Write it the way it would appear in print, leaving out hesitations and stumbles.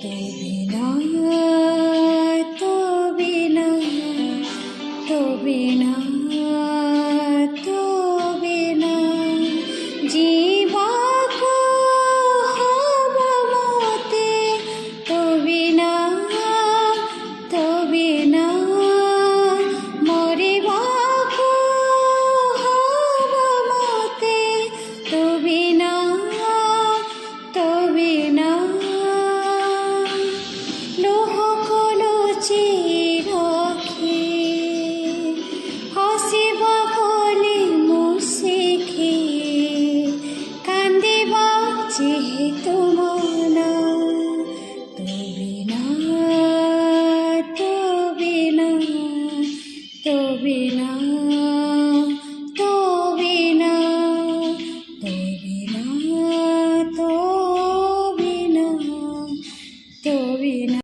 तो बिना तो बिना तो बिना जीवा को हब मोते तो बिना मरिबा को हब मोते तो बिना যেহেতু মনা তো বিনা